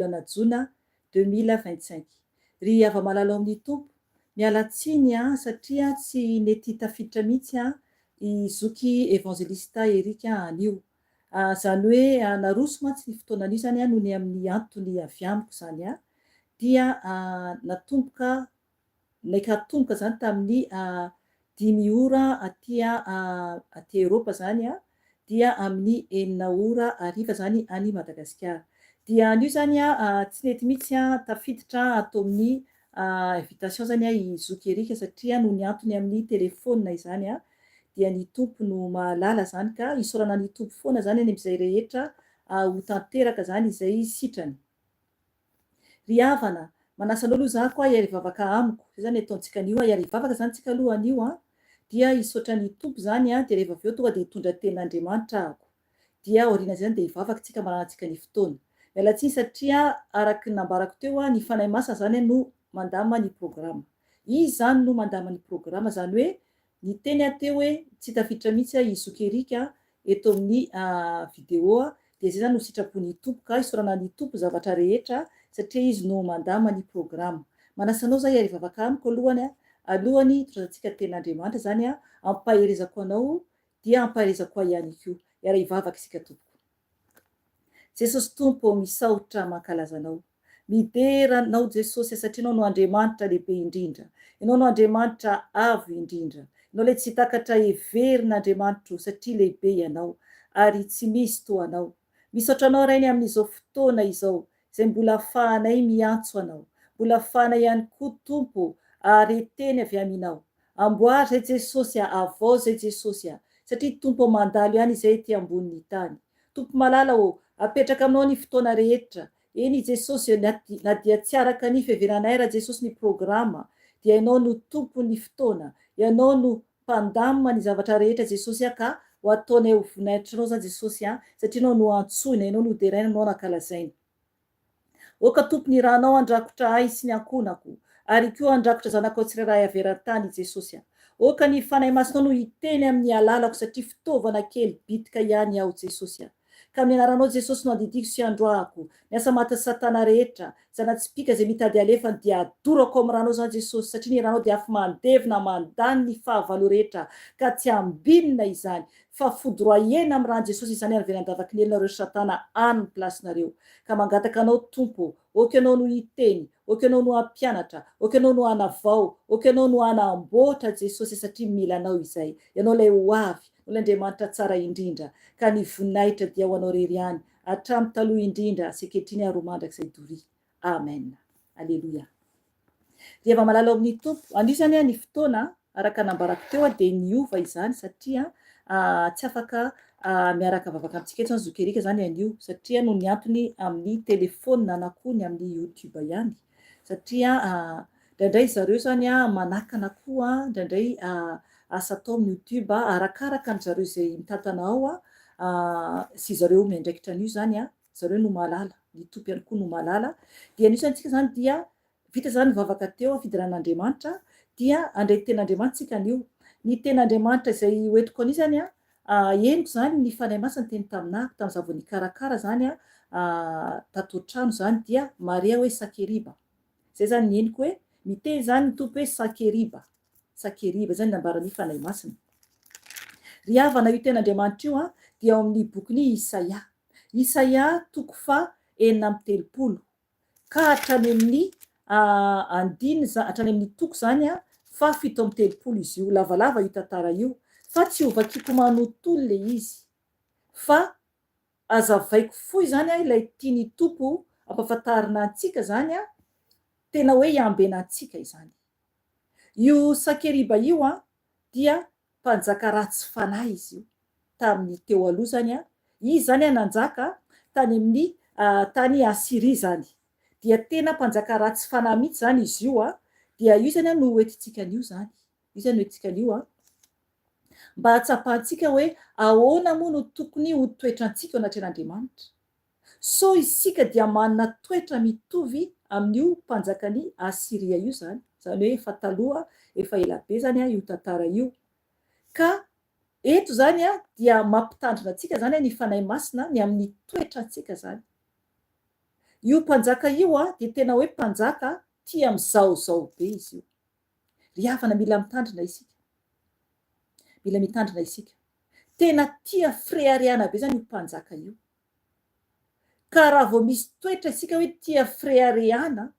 volana jona 2025. Ry ava-malala amin'ny tompo miala tsiny satria tsy nety tafiditra mihitsy izoky evangelista Erika anio. Zany hoe naroso mantsy ny fotoanan'io zany noho ny amin'ny antony avy amiko zany dia natomboka zany tamin'ny 5 ora aty Eropa zany dia amin'ny 4 ora hariva zany any Madagasikara. Dia anio zany tsy nety mihitsy tafiditra atao amin'ny invitation zany izoky Erika satria noho ny antony amin'ny telefôna izany dia ny tompo no mahalala zany ka isaorana ny tompo foana zany any amin'izay rehetra ho tanteraka zany izay sitrany. Ry havana, manasa anao aloha za koa hiary vavaka amiko. Zay zany ataontsika anio hiary vavaka zany tsika aloha anio dia hisaotra ny tompo zany dia rehefa avy eo tonga dia hitondra tenin'Andriamanitra ahako. Dia aoriana zany dia hivavaka tsika mananantsika ny fotoana. Miala tsiny satria araky nambarako teo ny fanahy masina zany no mandama ny programa. Izy zany no mandama ny programa zany hoe ny teny teo hoe tsy tafiditra mihitsy izoky Erika eto amin'ny vidéo dia zay zany no sitrapon'ny tompo ka isaorana ny tompo zavatra rehetra satria izy no mandama ny programa. Manasa anao zay hiary vavaka amiko alohany tondrantsika tenin'Andriamanitra zany ampaherezako anao dia ampaherezako ihany koa. Hiary hivavaka isika tompoko. Jesosy tompo misaotra mankalaza anao. Mideranao Jesosy satria anao no Andriamanitra lehibe indrindra. Ianao no Andriamanitra avo indrindra. Ianao le tsy takatra heverin'Andriamanitra satria lehibe ianao ary tsy misy toa anao. Misaotra anao rainy amin'izao fotoana izao izay mbola ahafahanay miantso anao. Mbola ahafahanay ihany koa tompo areteny avy aminao. Amboary zay Jesosy avao zay Jesosy satria tompo mandalo ihany izay ety ambonin'ny tany. Tompo malala apetraka aminao ny fotoana rehetra. Eny Jesosy na dia tsy araka ny fiheveranay raha Jesosy ny programa dia ianao no tompo ny fotoana. Ianao no mpandamina ny zavatra rehetra Jesosy ka ho ataonay ho voninahitrinao zany Jesosy satria ianao no antsoina, ianao no deraina, ianao no ankalazaina. Oka tompo ny rahanao andrakotra ahy sy ny ankonako ary koa andrakotra zanakao tsirairay averan-tany Jesosy. Oka ny fanahy masinao no hiteny amin'ny alalako satria fitaovana kely bitika ihany aho Jesosy. Ka amin'ny anaranao Jesosy no andidiko sy androahako ny asa maty satana rehetra, zanatsipika zay mitady alefany dia adorako amin'ny ranao zany Jesosy satria ny ranao dia afaka mandevina mandany ny fahavalo rehetra ka tsy ambinina izany fa fodroahena amin'ny rano Jesosy izany ary velan-davaka ny elinareo satana any plasinareo. Ka mangataka anao tompo, oka ianao no hiteny, oka ianao no hampianatra, oka ianao no hanavao, oka ianao no hanamboatra Jesosy satria mila anao izay. Ianao lay ho avy, Andriamanitra tsara indrindra ka ny voninahitra dia ho anao rery ihany hatramin'ny taloha indrindra ankehitriny aroa mandrakizay doria. Amen. Alleluia. Dia ava-malala amin'ny tompo. Anio zany ny fotoana araka nambarako teo dia niova izany satria tsy afaka miaraka vavaka amintsika eto izoky Erika zany anio satria no ny antony amin'ny telefôna na koa ny amin'ny YouTube ihany satria indraindray zareo zany manakana koa indraindray asa atao amin'ny YouTube arakaraka ny zareo izay mitantana ao sy zareo miandraikitra an'io zany zareo no malala, ny tompo ihany koa no malala. Dia anio zany tsika zany dia vita zany vavaka teo fidiran'Andriamanitra dia andray tenin'Andriamanitra tsika anio. Ny tenin'Andriamanitra izay hoentiko anio zany henoko zany ny fanahy masina teny taminahako tamin'izaho vao nikarakara zany tato trano zany dia Maria hoe Sakeriba. Zay zany ny henoko hoe miteny zany ny tompo hoe Sakeriba. Sakeriba zany nambaran'ny fanahy masina. Ry havana io tenin'Andriamanitra io dia ao amin'ny bokin'ny Isaia toko fa 4:30 ka hatrany amin'ny hatrany amin'ny toko zany fa 7:30 izy io. Lavalava io tantara io fa tsy ho vakiko manontolo le izy fa azavaiko fohy zany ilay tiany tompo ampafantarina antsika zany tena hoe hiambena antsika izany. Io Sakeriba io dia mpanjaka ratsy fanahy izy io tamin'ny teo aloha zany izy zany nanjaka tany amin'ny tany Asiria zany dia tena mpanjaka ratsy fanahy mihitsy zany izy io dia io zany no hoentintsika an'io zany. Io zany hoentintsika an'io mba hatsapahantsika hoe ahoana moa no tokony ho toetrantsika ao anatren'Andriamanitra. So isika dia manana toetra mitovy amin'io mpanjakany Asiria io zany hoe efa taloha efa elabe zany io tantara io ka eto zany dia mampitandrina antsika zany ny fanahy masina ny amin'ny toetrantsika zany. io mpanjaka io dia tena hoe mpanjaka tia mizaozao be izy io. Ry havana, mila mitandrina isika, mila mitandrina isika. Tena tia frehariana be zany io mpanjaka io. Ka raha vao misy toetra isika hoe tia frehariana,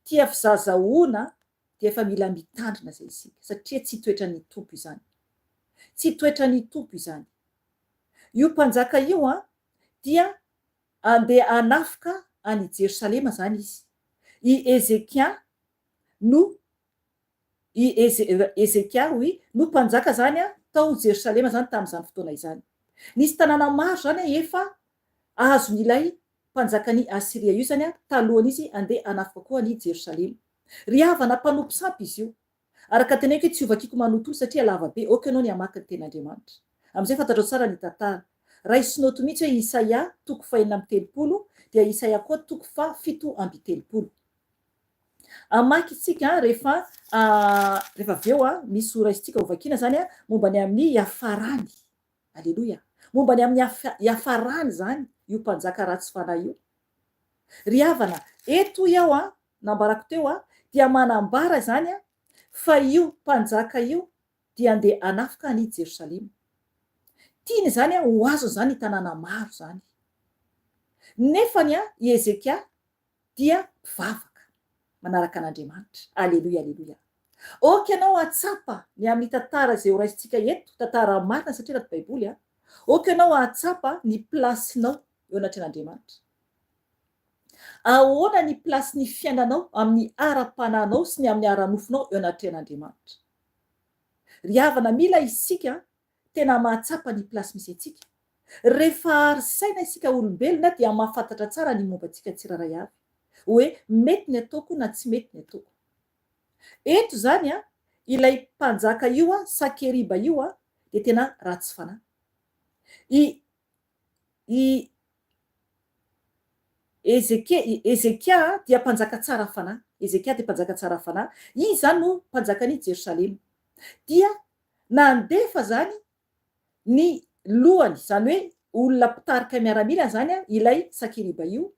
tia fizazahoana, dia efa mila mitandrina zay isika, satria tsy toetra ny tompo izany, tsy toetra ny tompo izany. Io mpanjaka io dia andeha hanafika any Jerosalema zany izy. I Ezekia no Ezekia no mpanjaka zany tao Jerosalema zany tamin'izany fotoana izany. Nisy tanàna maro zany efa azon'ilay mpanjakany Asiria io zany talohany izy andeha hanafika koa ny Jerosalema. Ry havana, mpanompo sampy izy io. Araka teneko hoe tsy ovakiko manoto satria lava be, oka anao ny hamaky ny ten'Andriamanitra. Am'izay fantatrao tsara ny tantara. Raha isinoto mihitsy hoe Isaia 4:30 dia Isaia koa 7:30. Amaky isika rehefa avy eo misy oraisintsika hovakiana zany momba ny amin'ny hiafarany. Alleloia. Momba ny amin'ny hiafarany zany io mpanjaka ratsy fanahy io. Ry havana, eto iaho nambarako teo dia manambara zany fa io mpanjaka io dia andeha hanafika ny Jerosalema. Tiany zany ho azo zany tanàna maro zany. Nefany i Ezekia dia mpivavaka manaraka an'Andriamanitra. Alleluia, alleluia. Oka ianao atsapa ny amin'ny tantara zay horaisintsika eto, tantara marina satria anaty baiboly oka ianao atsapa ny plasinao eo anatren'Andriamanitra. Ahoana ny plasy ny fiainanao amin'ny ara-pananao sy ny amin'ny ara-nofonao eo anatren'Andriamanitra. Ry havana, mila isika tena mahatsapa ny plasy misy antsika. Rehefa arisaina isika olombelona dia mahafantatra tsara ny momba antsika tsiraray avy, hoe mety ny ataoko na tsy mety ny ataoko. Eto zany ilay mpanjaka io Sakeriba io dia tena ratsy fanahy. I Ezekia dia mpanjaka tsara fanahy. Ezekia dia mpanjaka tsara fanahy. Izy zany no mpanjakany Jerosalema. Dia nandefa zany ny lohany, zany hoe olona mpitarika miaramila zany ilay Sakeriba io,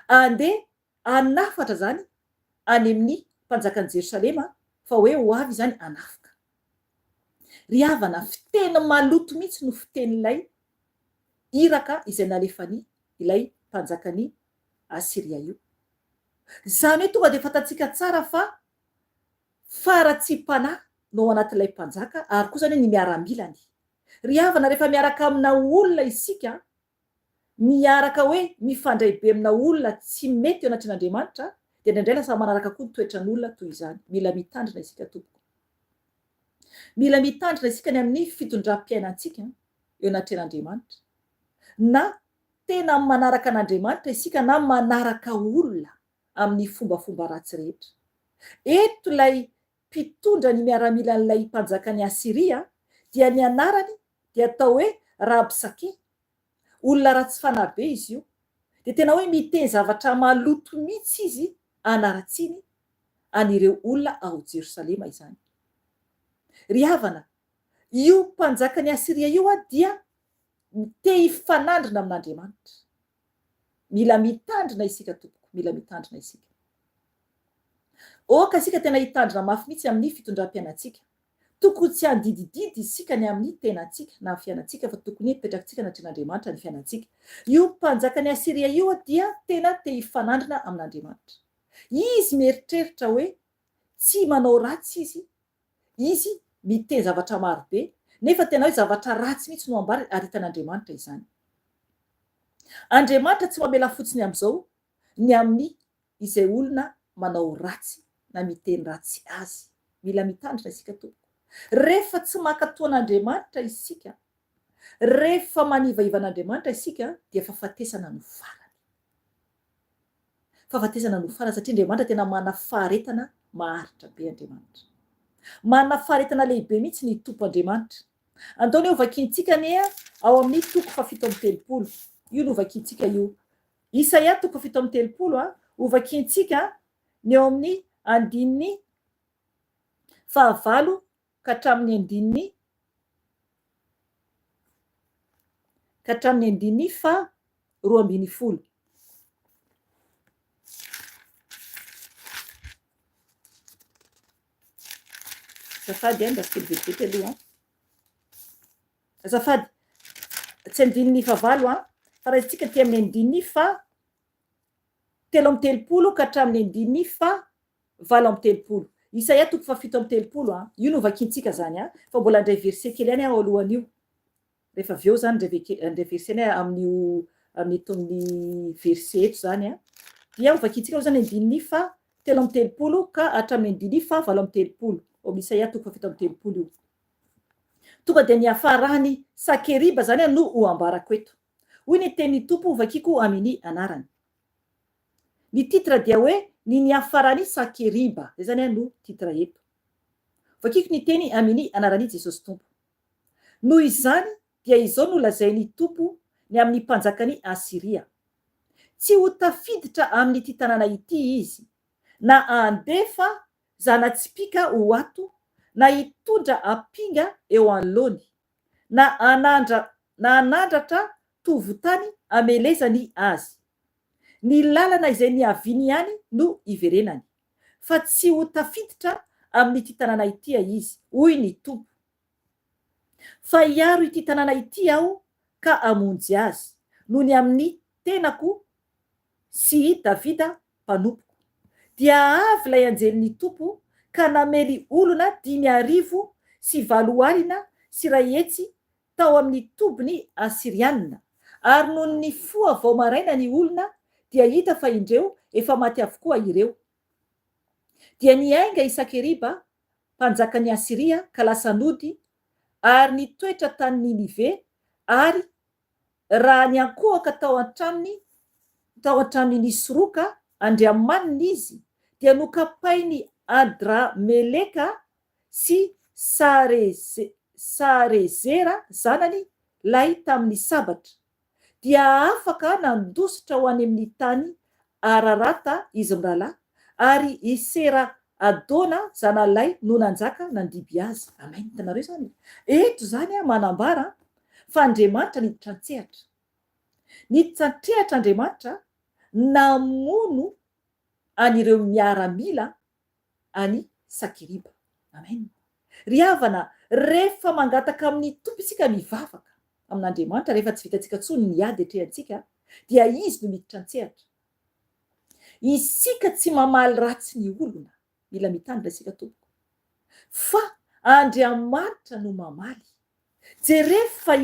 andeha hanafatra zany any amin'ny mpanjakany Jerosalema fa hoe ho avy zany hanafika. Ry havana, fiteny maloto mihitsy no fitenin'ilay iraka izay nalefany ilay mpanjakany Asiria io. Zany hoe tonga dia fantatsika tsara fa faratsiam-panahy no anatin'ilay mpanjaka ary koa zany ny miaramilany. Ry havana, rehefa miaraka amina olona isika, miaraka hoe mifandray be amina olona tsy mety eo anatren'Andriamanitra, dia indraindray lasa manaraka koa ny toetran'olona toy izany. Mila mitandrina isika tompoko. Mila mitandrina isika ny amin'ny fitondram-piainantsika eo anatren'Andriamanitra. Na tena manaraka an'Andriamanitra isika na manaraka olona amin'ny fombafomba ratsy rehetra. Eto ilay mpitondra ny miaramilan'ilay mpanjakany Asiria dia ny anarany dia atao hoe Rabsake. Olona ratsy fanahy be izy io. Dia tena hoe miteny zavatra maloto mihitsy izy anaratsiny an'ireo olona ao Jerosalema izany. Ry havana, io mpanjakany Asiria io dia te hifanandrina amin'Andriamanitra. Mila mitandrina isika tompoko, mila mitandrina isika. Oka isika tena hitandrina mafy mihitsy amin'ny fitondram-piainantsika. Tokony tsy handidididy isika ny amin'ny tenantsika na fiainantsika, fa tokony hipetrakantsika anatren'Andriamanitra ny fiainantsika. Io mpanjakany Asiria io dia tena te hifanandrina amin'Andriamanitra. Izy mieritreritra hoe tsy manao ratsy izy miteny zavatra maro be, nefa tena hoe zavatra ratsy mihitsy no ambary ary hitan'Andriamanitra izany. Andriamanitra tsy mamela fotsiny amin'izao ny amin'ny izay olona manao ratsy na miteny ratsy azy. Mila mitandrina isika tompoko. Rehefa tsy mankatoa an'Andriamanitra isika, rehefa manivaiva an'Andriamanitra isika, dia fahafatesana no farany. Fahafatesana no farany satria Andriamanitra tena mana faharetana maharitra be Andriamanitra. Mana faharetana lehibe mihitsy ny tompo Andriamanitra. Antaony hoe hovakintsika ny ao amin'ny 7:30. Io no hovakintsika io. Isaia 7:30 hovakintsika ny ao amin'ny 9 ka hatramin'ny 9 ka hatramin'ny 12. Azafady mba tsy vetivety aloha azafady tsy andininy favalo fa raha isika ty amin'ny andininy fa 3:30 ka hatramin'ny andininy fa 8:30. Isaia 7:30 io no vakintsika zany fa mbola ndray verset kely any ao alohan'io. Rehefa avy eo zany ndray verset amin'ny amin'ny verset eto zany dia vakintsika zany andininy fa 3:30 ka hatramin'ny andininy fa 8:30 ao Isaia 7:30 io. Tonga de ny hafarany Sakeriba zany no ho ambarako eto. Hoy ny tenin'ny Tompo vakiko amin'ny anarany. Ny titre dia hoe ny niafarany Sakeriba. Zay zany no titre eto. Vakiko ny teny amin'ny anarany Jesosy Tompo. Noho izany dia izao no lazain'ny Tompo ny amin'ny mpanjakany Asiria. Tsy ho tafiditra amin'ny ity tanàna ity izy, na andefa zana-tsipika ho ato, na hitondra apinga eo anoloany, na anandratra tovotany amelezany azy. Ny lalana izay niaviany ihany no iverenany, fa tsy ho tafiditra amin'ity tanàna ity izy, hoy ny Tompo. Fa hiaro ity tanàna ity aho ka amonjy azy, noho ny amin'ny tenako sy Davida mpanompoko. Dia avy lay anjelin'ny Tompo ka namely olona 5,000 sy 100 hetsy tao amin'ny tobiny Asirianina. Ary noho ny foa vao maraina ny olona dia hita fa indreo efa maty avokoa ireo. Dia niainga i Sakeriba, mpanjakany Asiria, ka lasa nody, ary nitoetra tany Ninive, ary raha niankohaka tao an-tranony nisoroka andriamanina izy, dia nokapainy Adrameleka sy Sarezera zanany lay tamin'ny sabatra. Dia afaka nandositra ho any amin'ny tany Ararata izy mirahalahy, ary i Sera Adona zanalay no nanjaka nandiby azy. Amen. Hitanareo zany. Eto zany manambara fa Andriamanitra niditra an-tsehatra. Niditra an-tsehatra Andriamanitra namono an'ireo miaramila any Sakeriba. Amen. Ry havana, rehefa mangataka amin'ny Tompo isika mivavaka amin'Andriamanitra, rehefa tsy vitantsika tsony ny ady atrehantsika, dia izy no miditra an-tsehatra. Isika tsy mamaly ratsy ny olona, mila mitandrina isika tompoko, fa Andriamanitra no mamaly. Jerefa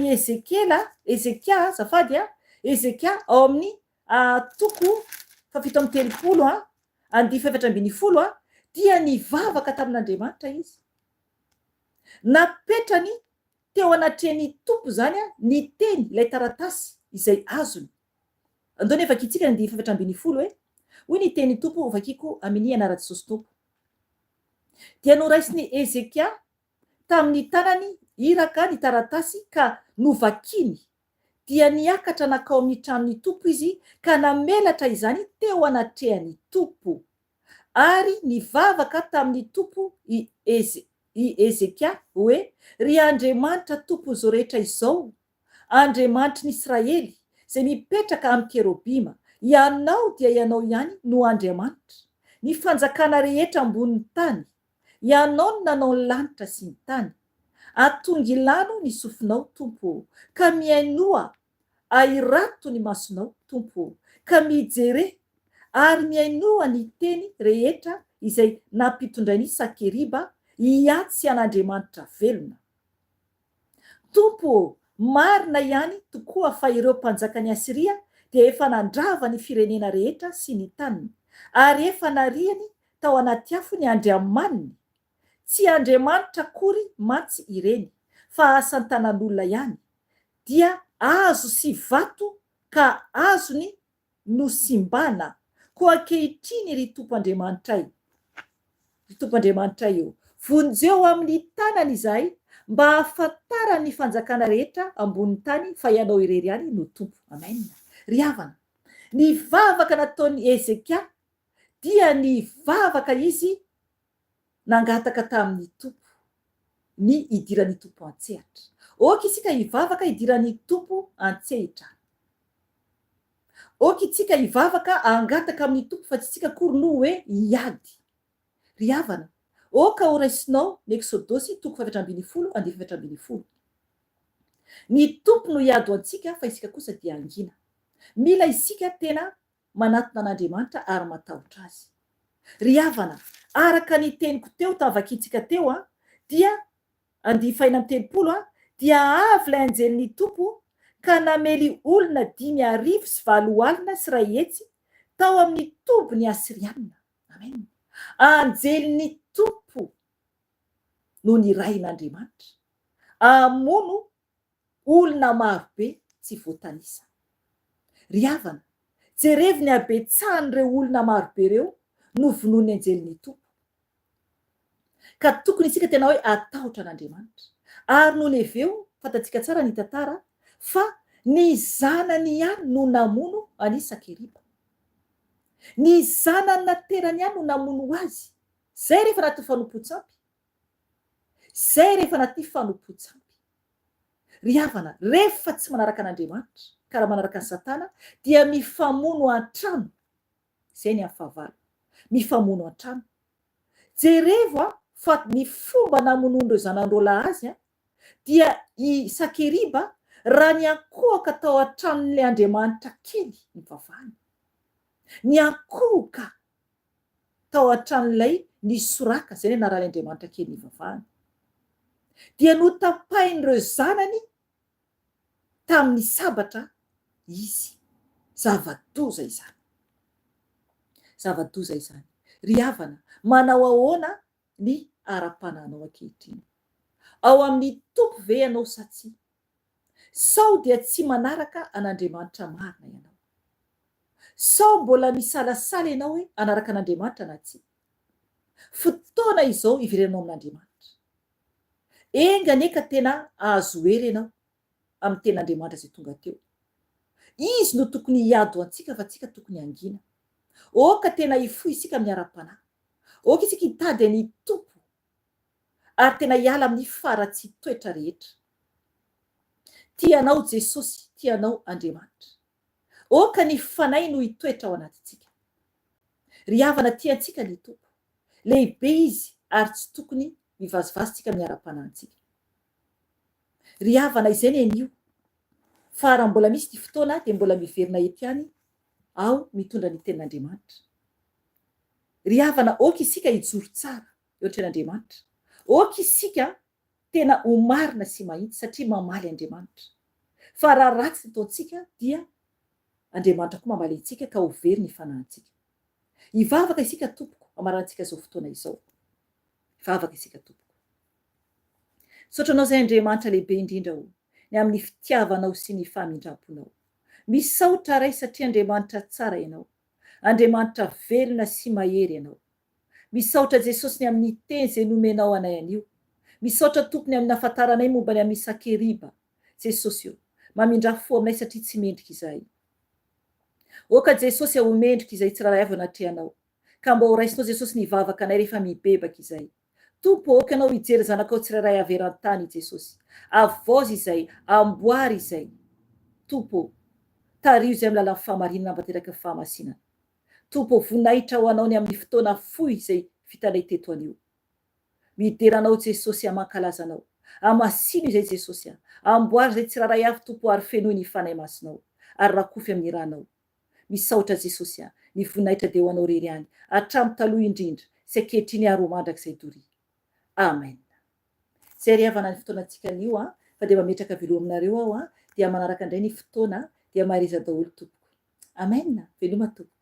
Ezekia azafady Ezekia ao amin'ny toko 7:30 2:7 dia nivavaka tamin'Andriamanitra izy. Napetrany teo anatrehan'ny Tompo zany ny teny ilay taratasy izay azony. Andao nefa vakitsika 7:30 hoe hoy ny tenin'ny Tompo vakiko amin'ny anaran'i Jesosy Tompo. Dia noraisiny Ezekia tamin'ny tanany iraka ny taratasy ka novakiny, dia niakatra nakao amin'ny tranon'ny Tompo izy ka namelatra izany teo anatrehan'ny Tompo. Ary nivavaka tamin'ny Tompo i Ezekia hoe, ry Andriamanitra Tompo izao rehetra izao, Andriamanitry n'Israely izay mipetraka amin'ny kerobima, ianao dia ianao ihany no Andriamanitra. Ny fanjakana rehetra ambonin'ny tany, ianao no nanao ny lanitra sy ny tany. Atongilano ny sofinao Tompo, ka miainoa airato ny masonao Tompo, ka mijere ary miainoa ny teny rehetra izay nampitondrainy Sakeriba hiatsy an'Andriamanitra velona. Tompo, marina ihany tokoa fa ireo mpanjakany Asiria dia efa nandrava ny firenena rehetra sy ny taniny, ary efa nariany tao anaty afo ny Andriamaniny. Tsy Andriamanitra akory matsy ireny, fa asan-tanan'olona ihany. Dia azo sy vato ka azony no simbana, koa ankehitriny ry Tompo Andriamanitray. Ry Tompo Andriamanitray io, vonjeo amin'ny tanany izahay mba hahafantarany ny fanjakana rehetra ambonin'ny tany fa ianao irery ihany no Tompo. Amen. Ry havana, ny vavaka nataon'ny Ezekia dia ny vavaka izy nangataka tamin'ny Tompo, ny idiran'ny Tompo an-tsehatra. Oka isika hivavaka idiran'ny Tompo an-tsehatra. Oka isika hivavaka angataka amin'ny Tompo fa tsy isika akory no hoe hiady. Ry havana, oka ho raisinao ny exodosy toko 7:10 andihy 7:10 ny tompo no hiado antsika fa isika kosa dia angina. Mila isika tena manatona an'Andriamanitra ary matahotra azy. Ry havana, araka ny teniko teo tavakitsika teo dia andihy 4:30 dia avy lay anjelin'ny tompo ka namely olona 5,400 alina sy 2 hetsy tao amin'ny tobony Asiriana. Amen. Anjelin'ny tompo no ny rain'Andriamanitra amono olona marobe tsy voatanisa. Ry havana, jerevy ny abetsahan'ireo olona marobe ireo no vonoan'ny anjelin'ny tompo. Ka tokony isika tena hoe atahotra an'Andriamanitra. Ary no leveo fantatsika tsara ny tantara fa ny zanany ihany no namono any Sakeriba. Ny zanany naterany ihany no namono azy. Zay rehefa anaty fanompontsampy. Zay rehefa anaty fanompontsampy. Ry havana, rehefa tsy manaraka an'Andriamanitra, karaha manaraka ny Satana, dia mifamono an-trano. Zay ny hafahavalo. Mifamono an-trano. Jerevo fa ny fomba namonon'ireo zanandrola azy dia i Sakeriba raha ny ankohaka tao an-tranon'ilay Andriamanitra kely ny vavahany. Ny ankohaka tao an-tranon'ilay ny soraka, zay ny anaran'ny Andriamanitra kely ny vavahany. Dia notapahin'ireo zanany tamin'ny sabatra izy. Zava-doza izany. Zava-doza izany. Ry havana, manao ahoana ny ara-pananao ankehitriny? Ao amin'ny tompo ve ianao sa tsia? Sao dia tsy manaraka an'Andriamanitra marina ianao? Sao mbola misalasala ianao hoe anaraka an'Andriamanitra na tsia? Fotoana izao iverenao amin'Andriamanitra. Enganeka tena azo hery ianao amin'ny ten'Andriamanitra zay tonga teo. Izy no tokony hiado antsika fa tsika tokony angina. Oka tena hifoy isika amin'ny ara-panahy. Oka isika hitady ny tompo ary tena hiala amin'ny faratsy toetra rehetra. Tianao Jesosy, tianao Andriamanitra. Oka ny fanay no hitoetra ao anatintsika. Ry havana, tiantsika ny tompo. Lehibe izy ary tsy tokony mivazivazitsika amin'ny ara-panahitsika. Ry havana, izay ny anio. Fa raha mbola misy ty fotoana dia mbola miverina eto ihany ao mitondra ny ten'Andriamanitra. Ry havana, oka isika hijoro tsara eo an-tren'Andriamanitra. Oka isika tena ho marina sy mahitsy satria mamaly Andriamanitra. Fa raha ratsy ny taontsika dia Andriamanitra koa mamaly antsika ka ho very ny fanahintsika. Hivavaka isika tompoko amarantsika izao fotoana izao. Hivavaka isika tompoko. Sotranao zay Andriamanitra lehibe indrindra ho ny amin'ny fitiavanao sy ny famindraponao. Misaotra ray satria Andriamanitra tsara ianao. Andriamanitra velona sy mahery ianao. Misaotra Jesosy ny amin'ny teny zay nomenao anay anio. Misaotra tompony amin'ny afantaranay momba ny amin'ny Sakeriba. Jesosy io, mamindra fo aminay satria tsy mendrika izahay. Oka Jesosy ho mendrika izay tsiraray avy anatrehanao. Ka mba ho raisinao Jesosy ny vavaka anay rehefa mibebaka izay. Tompo, oka anao hijery zanakao tsiraray avy eran-tany Jesosy. Avozy izay, amboary izay. Tompo, tario izay amin'ny lalan'ny fahamarinana mbateraka fahamasinana. Tompo, voninahitra ho anao ny amin'ny fotoana fohy izay vitanay teto anio. Mideranao Jesosy amankalazanao. Amasino izay Jesosy. Amboary izay tsiraray avy tompo ary fenoy ny fanay masinao. Ary rakofy amin'ny ranao. Misaotra Jesosy ny voninahitra dia ho anao rery ihany. Hatramin'ny taloha indrindra. Sy ankehitriny ary ho mandrakizay doria. Amen. Zay ry havana ny fotoanantsika anio fa dia mametraka velo aminareo aho dia manaraka indray ny fotoana dia mahariza daholo tompoko. Amen. Veloma tompoko.